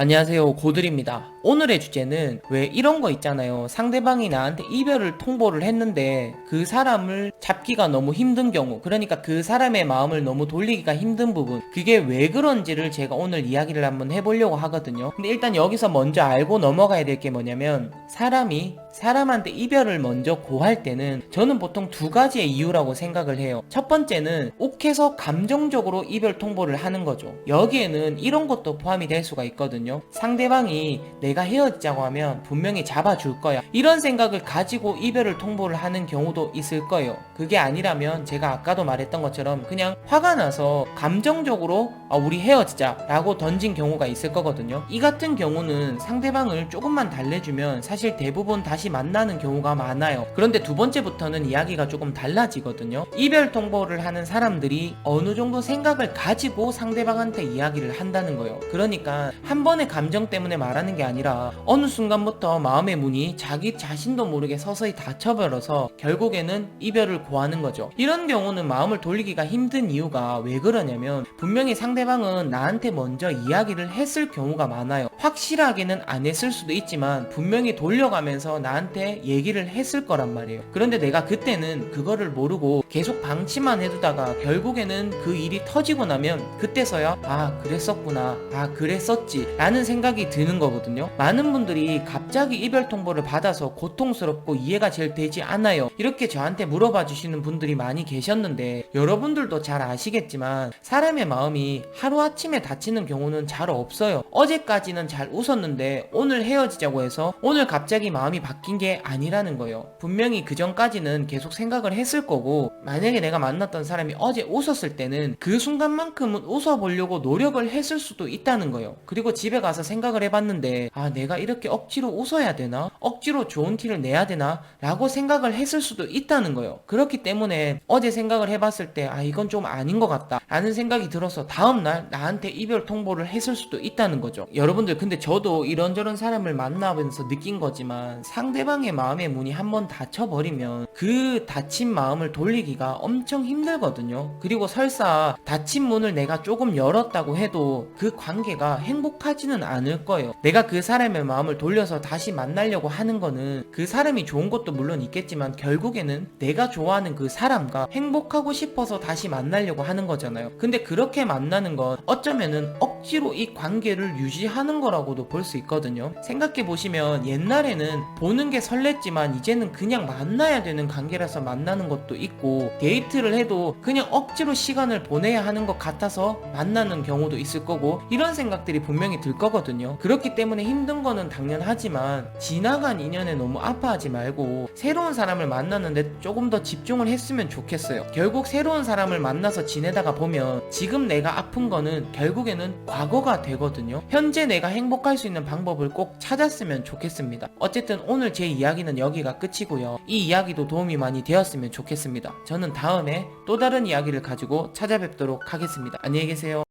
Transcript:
안녕하세요, 고들입니다. 오늘의 주제는 왜 이런 거 있잖아요. 상대방이 나한테 이별을 통보를 했는데 그 사람을 잡기가 너무 힘든 경우, 그러니까 그 사람의 마음을 너무 돌리기가 힘든 부분, 그게 왜 그런지를 제가 오늘 이야기를 한번 해보려고 하거든요. 근데 일단 여기서 먼저 알고 넘어가야 될 게 뭐냐면, 사람이 사람한테 이별을 먼저 고할 때는 저는 보통 두 가지의 이유라고 생각을 해요. 첫 번째는 욱해서 감정적으로 이별 통보를 하는 거죠. 여기에는 이런 것도 포함이 될 수가 있거든요. 상대방이 내가 헤어지자고 하면 분명히 잡아줄 거야, 이런 생각을 가지고 이별을 통보를 하는 경우도 있을 거예요. 그게 아니라면 제가 아까도 말했던 것처럼 그냥 화가 나서 감정적으로 우리 헤어지자 라고 던진 경우가 있을 거거든요. 이 같은 경우는 상대방을 조금만 달래주면 사실 대부분 다시 만나는 경우가 많아요. 그런데 두 번째부터는 이야기가 조금 달라지거든요. 이별 통보를 하는 사람들이 어느 정도 생각을 가지고 상대방한테 이야기를 한다는 거예요. 그러니까 한 번의 감정 때문에 말하는 게 아니라 어느 순간부터 마음의 문이 자기 자신도 모르게 서서히 닫혀버려서 결국에는 이별을 고하는 거죠. 이런 경우는 마음을 돌리기가 힘든 이유가 왜 그러냐면, 분명히 상대방은 나한테 먼저 이야기를 했을 경우가 많아요. 확실하게는 안 했을 수도 있지만 분명히 돌려가면서 나한테 얘기를 했을 거란 말이에요. 그런데 내가 그때는 그거를 모르고 계속 방치만 해두다가 결국에는 그 일이 터지고 나면 그때서야 그랬었구나, 그랬었지 라는 생각이 드는 거거든요. 많은 분들이 갑자기 이별 통보를 받아서 고통스럽고 이해가 잘 되지 않아요, 이렇게 저한테 물어봐 주시는 분들이 많이 계셨는데, 여러분들도 잘 아시겠지만 사람의 마음이 하루아침에 닫히는 경우는 잘 없어요. 어제까지는 잘 웃었는데 오늘 헤어지자고 해서 오늘 갑자기 마음이 바뀐 게 아니라는 거예요. 분명히 그 전까지는 계속 생각을 했을 거고, 만약에 내가 만났던 사람이 어제 웃었을 때는 그 순간만큼은 웃어보려고 노력을 했을 수도 있다는 거예요. 그리고 집에 가서 생각을 해봤는데 내가 이렇게 억지로 웃어야 되나? 억지로 좋은 티를 내야 되나? 라고 생각을 했을 수도 있다는 거예요. 그렇기 때문에 어제 생각을 해봤을 때 이건 좀 아닌 것 같다 라는 생각이 들어서 다음날 나한테 이별 통보를 했을 수도 있다는 거죠. 여러분들, 근데 저도 이런저런 사람을 만나면서 느낀 거지만 상대방의 마음의 문이 한번 닫혀버리면 그 닫힌 마음을 돌리기가 엄청 힘들거든요. 그리고 설사 닫힌 문을 내가 조금 열었다고 해도 그 관계가 행복하지는 않을 거예요. 내가 그 사람의 마음을 돌려서 다시 만나려고 하는 거는 그 사람이 좋은 것도 물론 있겠지만 결국에는 내가 좋아하는 그 사람과 행복하고 싶어서 다시 만나려고 하는 거잖아요. 근데 그렇게 만나는 건 어쩌면은 억지로 이 관계를 유지하는 거라고도 볼 수 있거든요. 생각해보시면 옛날에는 보는 게 설렜지만 이제는 그냥 만나야 되는 관계라서 만나는 것도 있고, 데이트를 해도 그냥 억지로 시간을 보내야 하는 것 같아서 만나는 경우도 있을 거고, 이런 생각들이 분명히 들 거거든요. 그렇기 때문에 힘든 거는 당연하지만 지나간 인연에 너무 아파하지 말고 새로운 사람을 만나는데 조금 더 집중을 했으면 좋겠어요. 결국 새로운 사람을 만나서 지내다가 보면 지금 내가 아픈 거는 결국에는 과거가 되거든요. 현재 내가 행복할 수 있는 방법을 꼭 찾았으면 좋겠습니다. 어쨌든 오늘 제 이야기는 여기가 끝이고요. 이 이야기도 도움이 많이 되었으면 좋겠습니다. 저는 다음에 또 다른 이야기를 가지고 찾아뵙도록 하겠습니다. 안녕히 계세요.